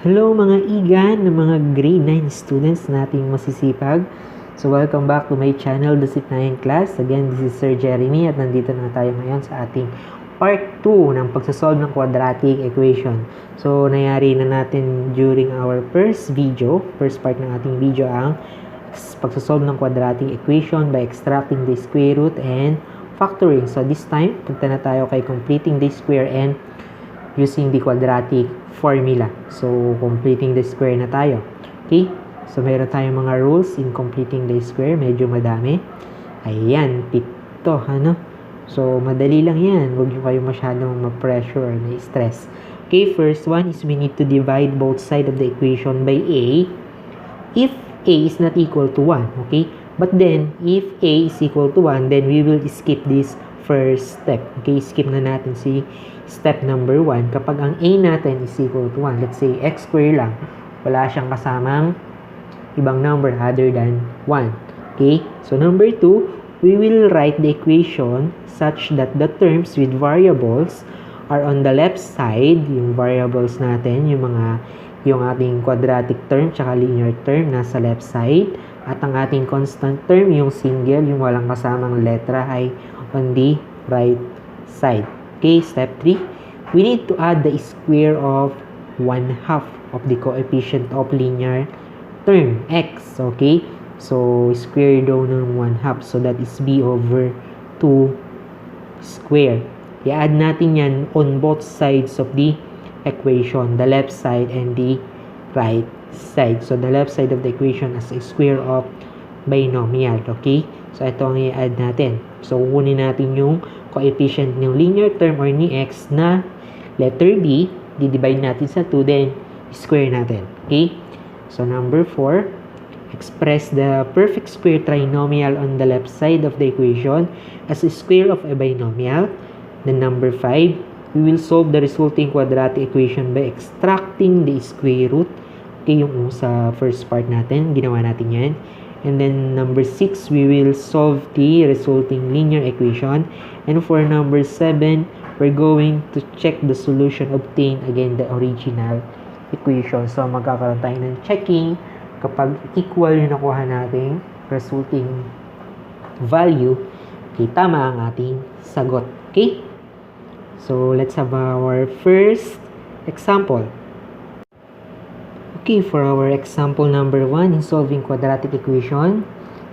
Hello mga igan ng mga grade 9 students nating masisipag. So welcome back to my channel, The Sip9 Class. Again, this is Sir Jeremy at nandito na tayo ngayon sa ating part 2 ng pagsasolve ng quadratic equation. So nangyari na natin during our first part ng ating video ang pagsasolve ng quadratic equation by extracting the square root and factoring. So this time, punta na tayo kay completing the square and using the quadratic formula. So, completing the square na tayo. Okay? So, meron tayong mga rules in completing the square. Medyo madami. Ayan, 7. Ano? So, madali lang yan. Huwag nyo kayo masyadong ma-pressure or na-stress. Okay, first one is we need to divide both sides of the equation by a if a is not equal to 1. Okay? But then, if a is equal to 1, then we will skip this first step. Okay, skip na natin si step number 1. Kapag ang a natin is equal to 1, let's say x square lang, wala siyang kasamang ibang number other than 1. Okay, so number 2, we will write the equation such that the terms with variables are on the left side. Yung variables natin, yung ating quadratic term tsaka linear term nasa left side, at ang ating constant term, yung single, yung walang kasamang letra, ay on the right side. Okay, step 3, we need to add the square of 1/2 of the coefficient of linear term, x. Okay, so square daw ng 1/2, so that is b over 2 square. I-add natin yan on both sides of the equation, the left side and the right side. So the left side of the equation as a square of binomial. Okay, so ito ang i-add natin. So kunin natin yung coefficient ng linear term or ni x na letter b, di-divide natin sa 2, then square natin. Okay, so number 4, express the perfect square trinomial on the left side of the equation as a square of a binomial. Then number 5, we will solve the resulting quadratic equation by extracting the square root. Okay, yung sa first part natin, ginawa natin yan. And then number 6, we will solve the resulting linear equation. And for number 7, we're going to check the solution obtained again the original equation. So magkakaroon tayo ng checking kapag equal yung nakuha nating resulting value, okay, tama ang ating sagot. Okay? So let's have our first example. Okay, for our example number 1 in solving quadratic equation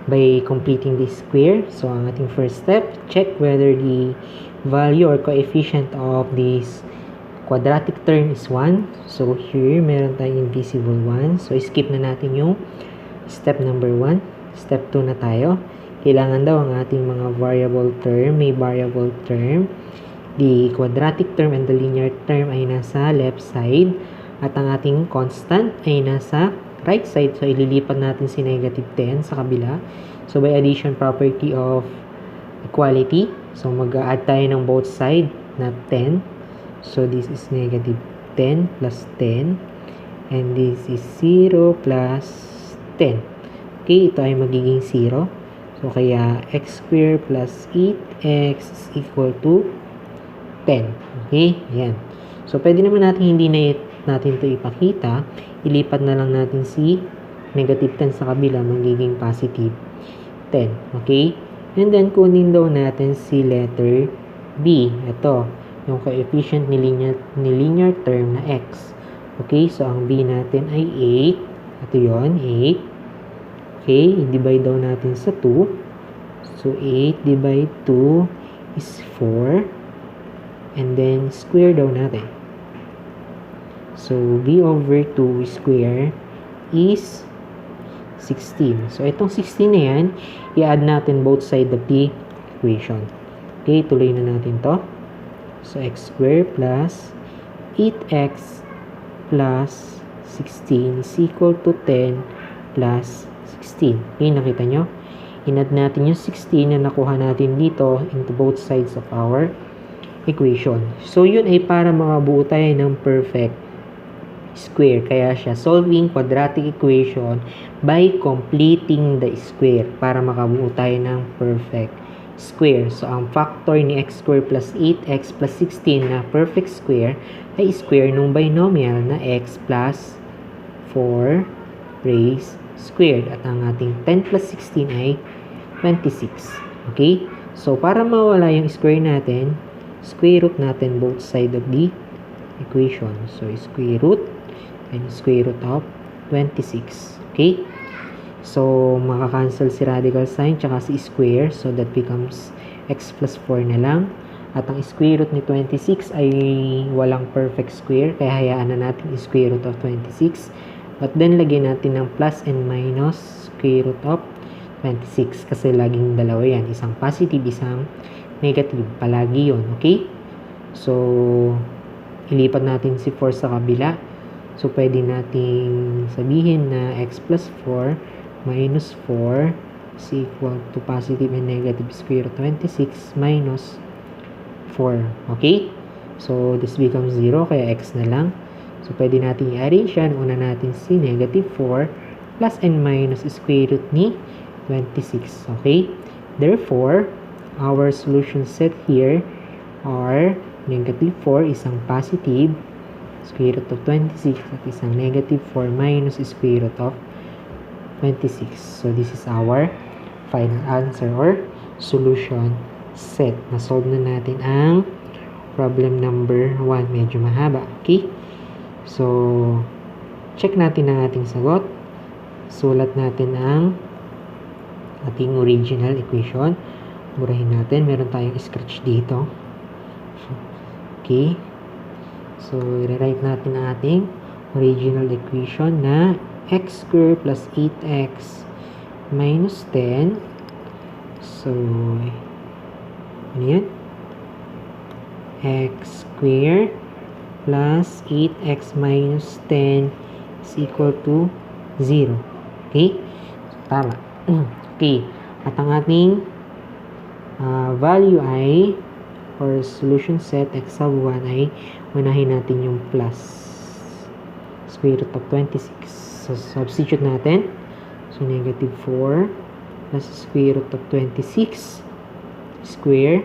by completing this square. So, ang ating first step, check whether the value or coefficient of this quadratic term is 1. So, here, meron tayong invisible 1. So, skip na natin yung step number 1. Step 2 na tayo. Kailangan daw ang ating mga variable term. May variable term. The quadratic term and the linear term ay nasa left side. At ang ating constant ay nasa right side. So, ililipat natin si negative 10 sa kabila. So, by addition property of equality, so mag-add tayo ng both side na 10. So, this is negative 10 plus 10. And this is 0 plus 10. Okay, ito ay magiging 0. So, kaya x squared plus 8x is equal to 10. Okay, yan. So, pwede naman natin hindi natin ito ipakita, ilipat na lang natin si negative 10 sa kabila, magiging positive 10. Okay? And then, kunin daw natin si letter B. Ito, yung coefficient ni linear term na x. Okay? So, ang B natin ay 8. Ito yon 8. Okay? I-divide daw natin sa 2. So, 8 divide 2 is 4. And then, square daw natin. So, b over 2 square is 16. So, itong 16 na yan, i-add natin both sides of the equation. Okay, tuloy na natin to. So, x square plus 8x plus 16 is equal to 10 plus 16. Okay, nakita nyo? In-add natin yung 16 na nakuha natin dito into both sides of our equation. So, yun ay para makabuo tayo ng perfect square. Kaya siya solving quadratic equation by completing the square para makabuo tayo ng perfect square. So, ang factor ni x squared plus 8x plus 16 na perfect square ay square nung binomial na x plus 4 raised squared. At ang ating 10 plus 16 ay 26. Okay? So, para mawala yung square natin, square root natin both side of the equation. So, square root and square root of 26. Okay? So, makakancel si radical sign tsaka si square. So, that becomes x plus 4 na lang. At ang square root ni 26 ay walang perfect square. Kaya hayaan na natin square root of 26. But then, lagyan natin ng plus and minus square root of 26. Kasi laging dalawa yan. Isang positive, isang negative. Palagi yun. Okay? So, ilipat natin si 4 sa kabila. So, pwede nating sabihin na x plus 4 minus 4 is equal to positive and negative square root 26 minus 4. Okay? So, this becomes 0, kaya x na lang. So, pwede natin i-arrange yan. Una natin si negative 4 plus and minus square root ni 26. Okay? Therefore, our solution set here are negative 4 isang positive square root of 26 at isang negative 4 minus square root of 26. So, this is our final answer or solution set. Na-solve na natin ang problem number 1. Medyo mahaba. Okay? So, check natin ang ating sagot. Sulat natin ang ating original equation. Burahin natin. Meron tayong scratch dito. Okay? So, i-write natin ang ating original equation na x squared plus 8x minus 10. So, ano yan? X squared plus 8x minus 10 is equal to 0. Okay? So, tama. Okay. At ang ating value ay or solution set x sub 1 ay unahin natin yung plus square root of 26. So, substitute natin. So, negative 4 plus square root of 26 square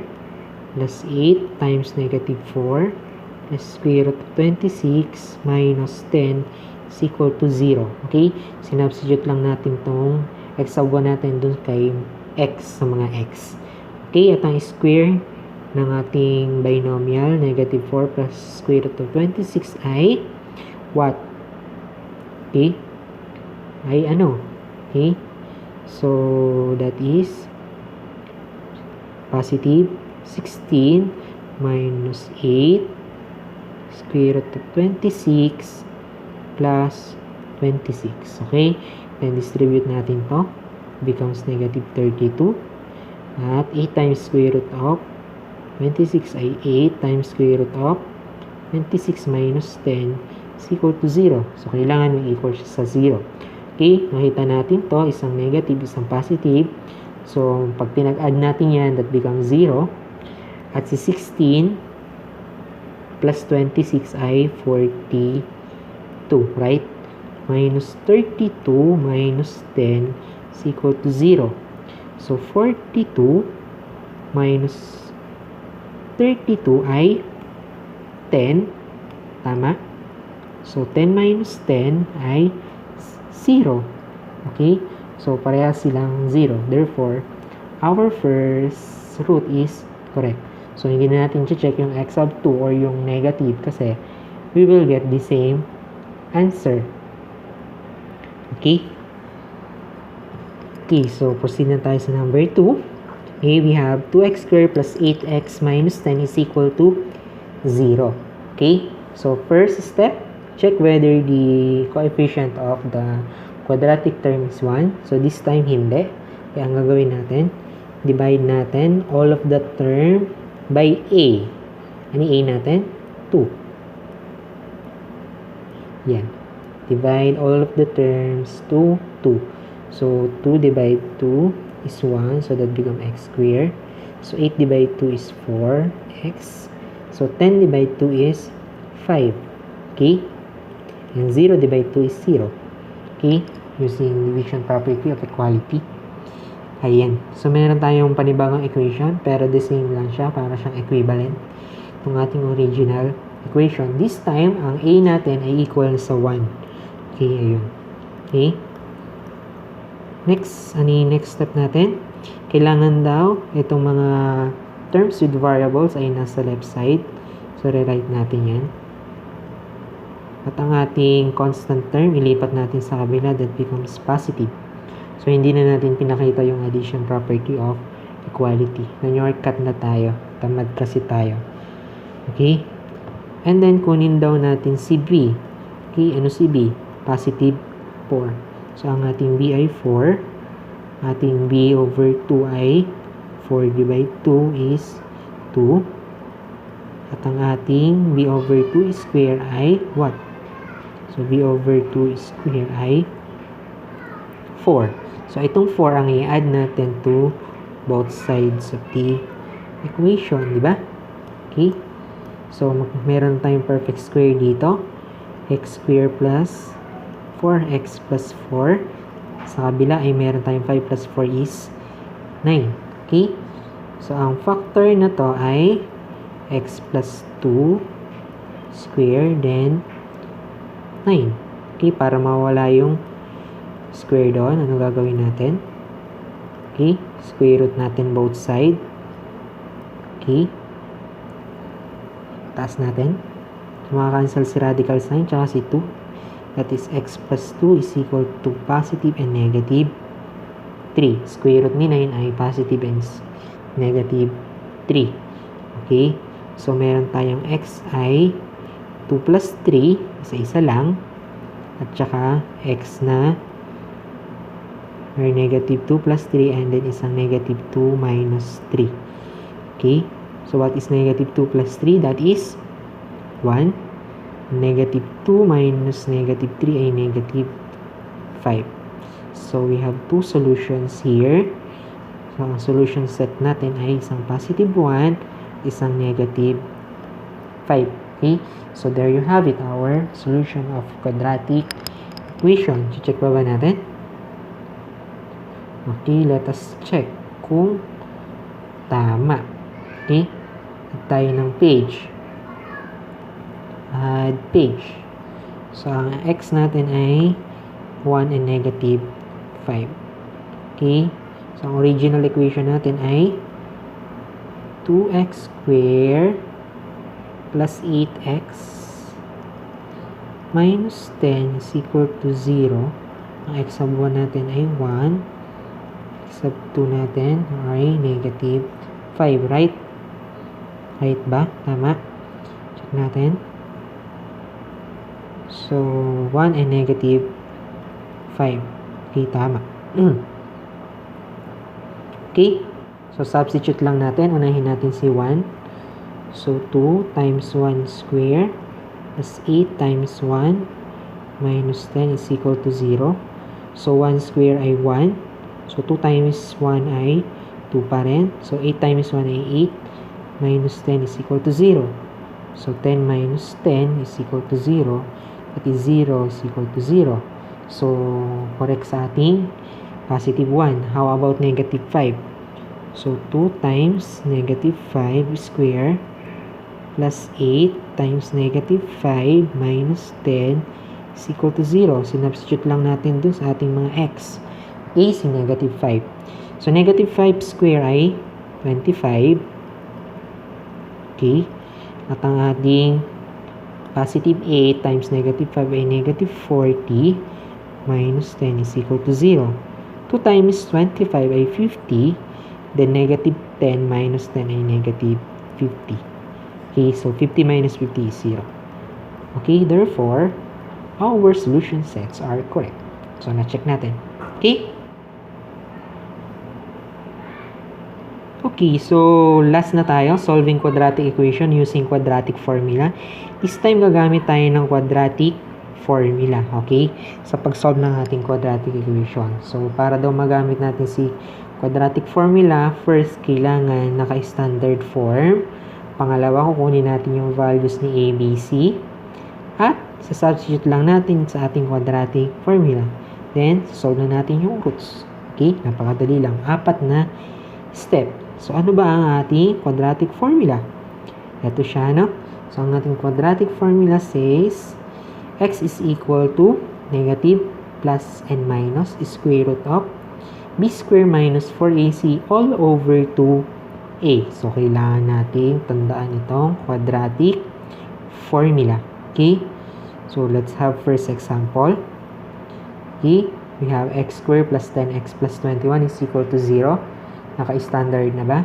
plus 8 times negative 4 plus square root of 26 minus 10 is equal to 0. Okay? Sinubstitute lang natin tong x sub 1 natin dun kay x sa mga x. Okay? At ang square ng ating binomial, negative 4 plus square root of 26 ay what? Okay? Ay ano? Okay? So, that is positive 16 minus 8 square root of 26 plus 26. Okay? Then, distribute natin to. Becomes negative 32. At 8 times square root of 26 ay 8 times square root of 26 minus 10 is equal to 0. So, kailangan may equal siya sa 0. Okay? Nakita natin to, isang negative, isang positive. So, pag pinag-add natin yan, that becomes 0. At si 16 plus 26 ay 42. Right? Minus 32 minus 10 is equal to 0. So, 42 minus 32 ay 10. Tama? So, 10 minus 10 ay 0. Okay? So, parehas silang 0. Therefore, our first root is correct. So, hindi na natin check yung x sub 2 or yung negative kasi we will get the same answer. Okay? Okay, so proceed na tayo sa number 2. Okay, we have 2x squared plus 8x minus 10 is equal to 0. Okay, so first step, check whether the coefficient of the quadratic term is 1. So this time, hindi. Kaya ang gagawin natin, divide natin all of the term by a. Ano a natin? 2. Yan. Divide all of the terms to 2. So, 2 divide 2 is 1. So, that become x squared. So, 8 divide 2 is 4x. So, 10 divide 2 is 5. Okay? And 0 divide 2 is 0. Okay? Using division property of equality. Ayan. So, meron tayong panibagong equation. Pero the same lang siya. Para siyang equivalent. Itong ating original equation. This time, ang a natin ay equal sa 1. Okay, ayun. Okay. Next, ano yung next step natin? Kailangan daw itong mga terms with variables ay nasa left side. So, rewrite natin yan. At ang ating constant term, ilipat natin sa kabila, that becomes positive. So, hindi na natin pinakita yung addition property of equality. Nanyortcut na tayo. Tamad kasi tayo. Okay? And then, kunin daw natin si B. Okay, ano si B? Positive 4. So, ang ating B ay 4. Ating B over 2 ay 4 divided by 2 is 2. At ang ating B over 2 square ay what? So, B over 2 square ay 4. So, itong 4 ang i-add natin to both sides of the equation, di ba? Okay? So, meron tayong perfect square dito. X square plus 4x plus 4. Sa kabila ay meron tayong 5 plus 4 is 9. Okay? So, ang factor na to ay x plus 2 square, then 9. Okay? Para mawala yung square doon, ano gagawin natin? Okay? Square root natin both side. Okay? Taas natin. So, makakancel si radical sign tsaka si 2. That is x plus 2 is equal to positive and negative 3. Square root ni 9 ay positive and negative 3. Okay? So, meron tayong x ay 2 plus 3, isa-isa lang. At saka x na or negative 2 plus 3 and then isang negative 2 minus 3. Okay? So, what is negative 2 plus 3? That is 1. Negative 2 minus negative 3 ay negative 5. So, we have two solutions here. So, ang solution set natin ay isang positive 1, isang negative 5. Okay? So, there you have it, our solution of quadratic equation. Check ba natin? Okay, let us check kung tama. Okay? At tayo ng page. Add page. So, ang x natin ay 1 and negative 5. Okay? So, ang original equation natin ay 2x squared plus 8x minus 10 is equal to 0. Ang x sub 1 natin ay 1. X sub 2 natin ay negative 5, right? Right ba? Tama? Check natin. So, 1 and negative 5. Okay, tama. Okay? So, substitute lang natin. Unahin natin si 1. So, 2 times 1 square plus 8 times 1 minus 10 is equal to 0. So, 1 square ay 1. So, 2 times 1 ay 2 pa rin. So, 8 times 1 ay 8 minus 10 is equal to 0. So, 10 minus 10 is equal to 0. That is 0 is equal to 0. So, correct sa ating positive 1. How about negative 5? So, 2 times negative 5 square plus 8 times negative 5 minus 10 is equal to 0. Sinubstitute lang natin dun sa ating mga x. A si negative 5. So, negative 5 square ay 25. Okay. At ang ating positive 8 times negative 5 ay negative 40 minus 10 is equal to 0. 2 times 25 ay 50. Then, negative 10 minus 10 ay negative 50. Okay, so 50 minus 50 is 0. Okay, therefore, our solution sets are correct. So, na-check natin. Okay? Okay, so last na tayo, solving quadratic equation using quadratic formula. This time, gagamit tayo ng quadratic formula, okay? Sa pag-solve ng ating quadratic equation. So, para daw magamit natin si quadratic formula, first, kailangan naka-standard form. Pangalawa, kukunin natin yung values ni A, B, C. At, sa-substitute lang natin sa ating quadratic formula. Then, solve na natin yung roots. Okay? Napakadali lang. 4 na step. So, ano ba ang ating quadratic formula? Ito siya, no? So, ang ating quadratic formula says, x is equal to negative, plus, and minus, square root of b square minus 4ac all over 2a. So, kailangan natin tandaan itong quadratic formula. Okay? So, let's have first example. Okay? We have x squared plus 10x plus 21 is equal to 0. Naka-standard na ba?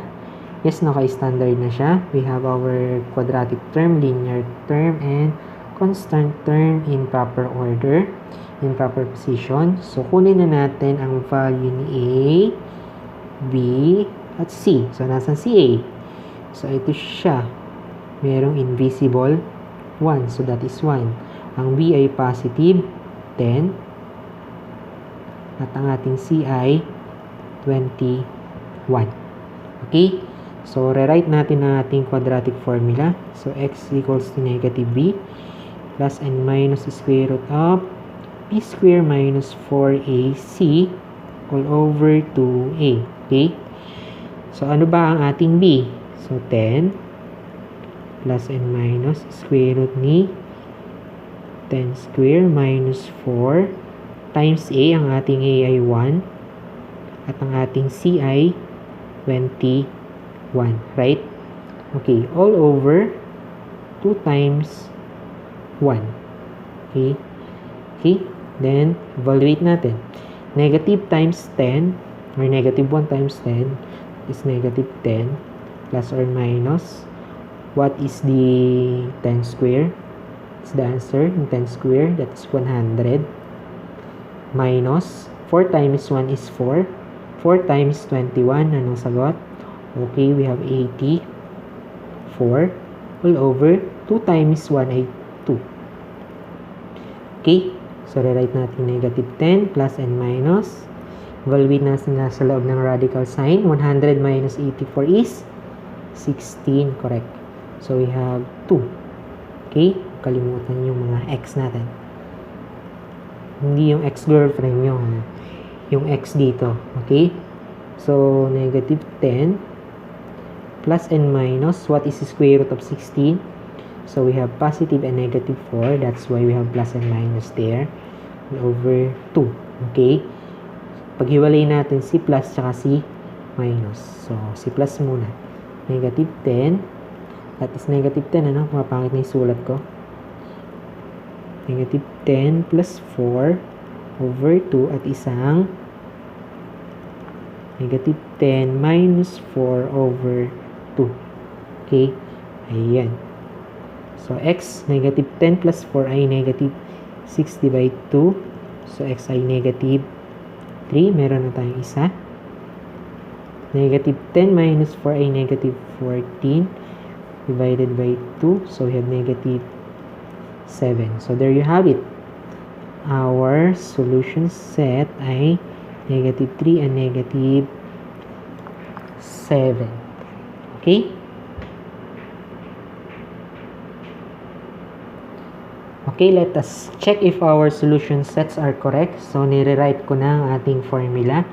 Yes, naka-standard na siya. We have our quadratic term, linear term, and constant term in proper order, in proper position. So, kunin na natin ang value ni A, B, at C. So, nasan si A? So, ito siya. Merong invisible 1. So, that is 1. Ang B ay positive 10. At ang ating C ay 21. Okay? So, rewrite natin ang ating quadratic formula. So, x equals to negative b plus and minus square root of b square minus 4ac all over 2a. Okay? So, ano ba ang ating b? So, 10 plus and minus square root ni 10 square minus 4 times a. Ang ating a ay 1 at ang ating c ay 21. Right? Okay. All over 2 times 1. Okay? Okay? Then, evaluate natin. Negative times 10 or negative 1 times 10 is negative 10 plus or minus. What is the 10 square? It's the answer. 10 square, that is 100. Minus 4 times 1 is 4. 4 times 21, anong sagot? Okay, we have 84 all over 2 times 1 ay 2. Okay, so rewrite natin negative 10 plus and minus. Evaluate natin na sa loob ng radical sign. 100 minus 84 is 16, correct. So we have 2. Okay, kalimutan yung mga x natin. Hindi yung ex-girlfriend nyo, ha? Yung x dito. Okay? So, negative 10 plus and minus. What is the square root of 16? So, we have positive and negative 4. That's why we have plus and minus there. Over 2. Okay? Paghiwalay natin si plus tsaka si minus. So, si plus muna. Negative 10. That is negative 10. Ano? Mapangit na yung sulat ko. Negative 10 plus 4 over 2 at isang negative 10 minus 4 over 2. Okay? Ayan. So, x, negative 10 plus 4 ay negative 6 divided 2. So, x ay negative 3. Meron na tayong isa. Negative 10 minus 4 ay negative 14 divided by 2. So, we have negative 7. So, there you have it. Our solution set ay negative 3 and negative 7. Okay? Okay, let us check if our solution sets are correct. So, nire-write ko na ang ating formula.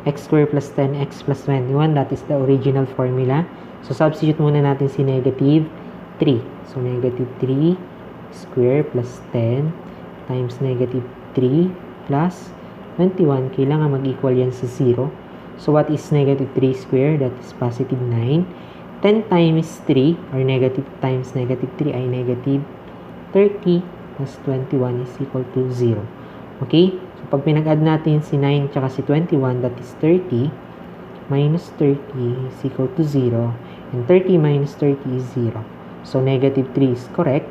X squared plus 10x plus 21. That is the original formula. So, substitute muna natin si negative 3. So, negative 3 square plus 10 times negative 3 plus 21. Kailangan mag-equal yan sa 0. So, what is negative 3 square? That is positive 9. 10 times 3 or negative times negative 3 ay negative 30 plus 21 is equal to 0. Okay? So, pag pinag-add natin si 9 tsaka si 21, that is 30 minus 30 is equal to 0. And 30 minus 30 is 0. So, negative 3 is correct.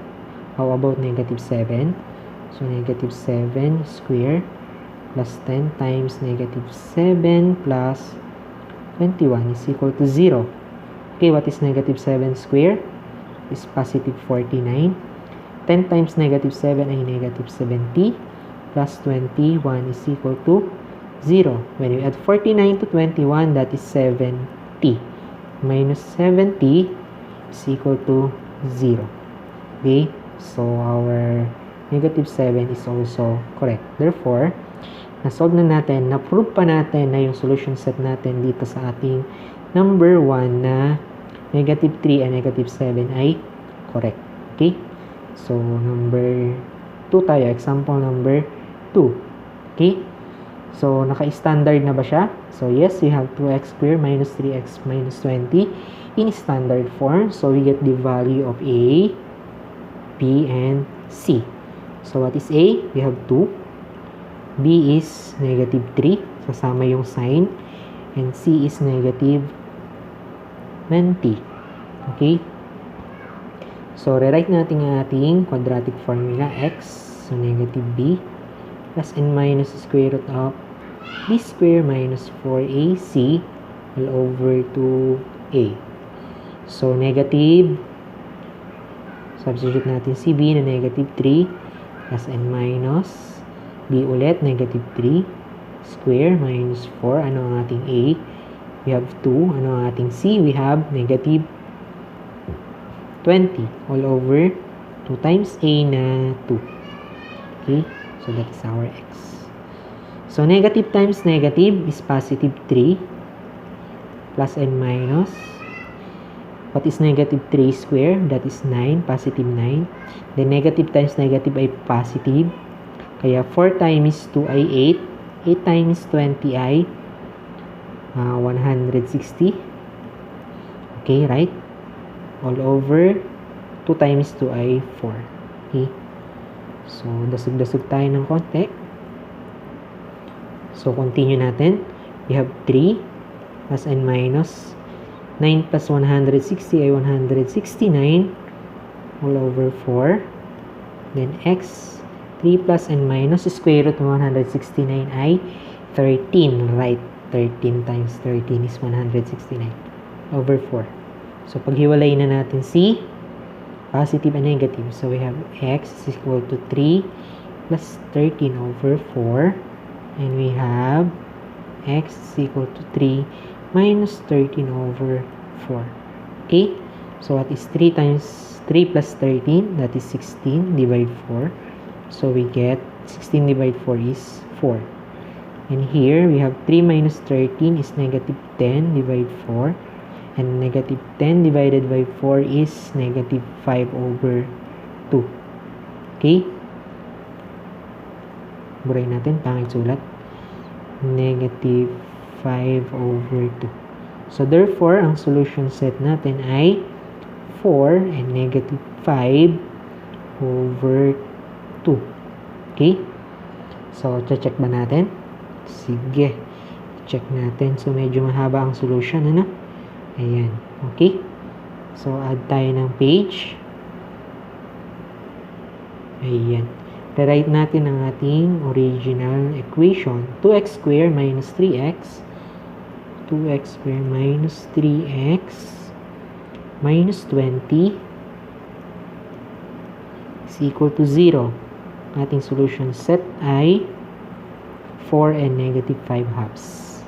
How about negative 7? So, negative 7 square plus 10 times negative 7 plus 21 is equal to 0. Okay, what is negative 7 square? Is positive 49. 10 times negative 7 ay negative 70 plus 21 is equal to 0. When we add 49 to 21, that is 70. Minus 70 is equal to 0. Okay? So, our negative 7 is also correct. Therefore, na-solve na natin, na-prove pa natin na yung solution set natin dito sa ating number 1 na negative 3 and negative 7 ay correct. Okay? So, number 2 tayo. Example number 2. Okay? So, naka-standard na ba siya? So, yes, we have 2x squared minus 3x minus 20 in standard form. So, we get the value of A, B, and C. So, what is A? We have 2. B is negative 3. Kasama yung sign. And C is negative 20. Okay? So, rewrite natin ang ating quadratic formula. X, so negative B, plus and minus square root of B square minus 4AC all over 2A. So, negative, substitute natin si B na negative 3, plus and minus, B ulit, negative 3, square minus 4. Ano ang ating A? We have 2. Ano ang ating C? We have negative 20 all over 2 times A na 2. Okay? So, that is our X. So, negative times negative is positive 3 plus and minus. What is negative 3 square? That is 9, positive 9. Then, negative times negative ay positive. Kaya, 4 times 2 ay 8. 8 times 20 ay 160. Okay, right? All over 2 times 2 ay 4. Okay? So, dasog-dasog tayo ng konti. So, continue natin. We have 3 plus and minus. 9 plus 160 ay 169 all over 4. Then, X, 3 plus and minus. Square root ng 169 ay 13. Right? 13 times 13 is 169 over 4. So, paghiwalay na natin si positive and negative. So, we have X is equal to 3 plus 13 over 4. And we have X is equal to 3 minus 13 over 4. Okay? So, what is 3 times 3 plus 13? That is 16 divided 4. So, we get 16 divided 4 is 4. And here, we have 3 minus 13 is negative 10 divided 4. And negative 10 divided by 4 is negative 5 over 2. Okay? Buray natin, pangit sulat. Negative 5 over 2. So, therefore, ang solution set natin ay 4 and negative 5 over 2. Okay? So, check ba natin? Sige. Check natin. So, medyo mahaba ang solution, ano? Ayan. Okay? So, add tayo ng page. Ayan. Rewrite natin ang ating original equation. 2x squared minus 3x. 2x squared minus 3x minus 20 is equal to 0. Ating solution set ay 4 and negative 5 halves.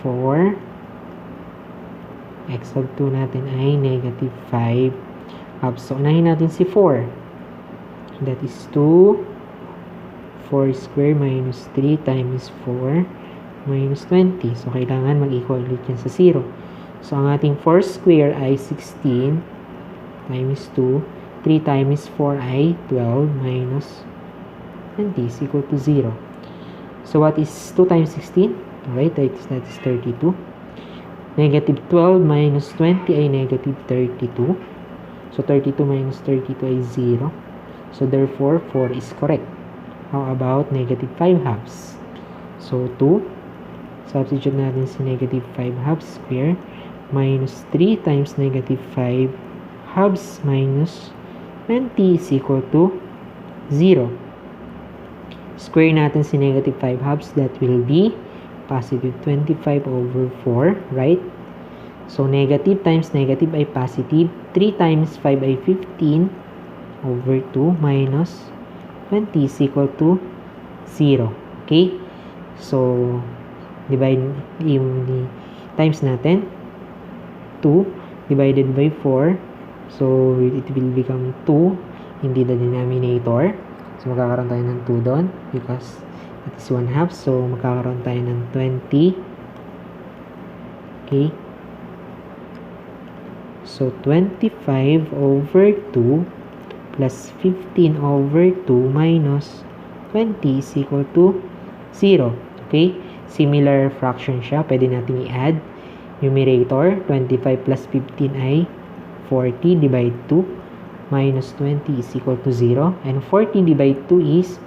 4 x sub 2 natin ay negative 5 halves. So, unahin natin si 4. That is 2. 4 squared minus 3 times 4 minus 20. So, kailangan mag-equal ulit yan sa 0. So, ang ating 4 squared ay 16 times 2. 3 times 4 ay 12 minus 20 is equal to 0. So, what is 2 times 16? Alright, that is 32. Negative 12 minus 20 ay negative 32. So, 32 minus 32 ay 0. So, therefore, 4 is correct. How about negative 5 halves? So, 2. Substitute natin si negative 5 halves square minus 3 times negative 5 halves minus 20 is equal to 0. Square natin si negative 5 halves. That will be positive 25 over 4, right? So, negative times negative ay positive. 3 times 5 ay 15 over 2 minus 20 is equal to 0. Okay? So, divide yung times natin. 2 divided by 4. So, it will become 2 in the denominator. So, magkakaroon tayo ng 2 doon because that is 1 half. So, magkakaroon tayo ng 20. Okay? So, 25 over 2 plus 15 over 2 minus 20 is equal to 0. Okay? Similar fraction siya. Pwede natin i-add. Numerator, 25 plus 15 ay 40 divide 2 minus 20 is equal to 0. And 40 divide 2 is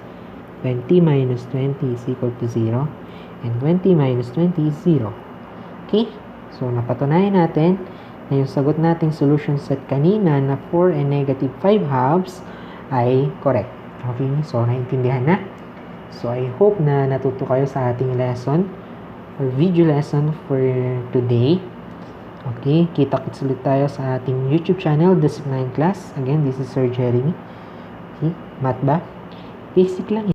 20 minus 20 is equal to 0. And 20 minus 20 is 0. Okay? So, napatunayan natin na yung sagot nating solution set kanina na 4 and negative 5 halves ay correct. Okay? So, naintindihan na. So, I hope na natuto kayo sa ating lesson or video lesson for today. Okay, kita-kits ulit tayo sa ating YouTube channel, The 9 Class. Again, this is Sir Jeremy. Okay, math ba? Basic lang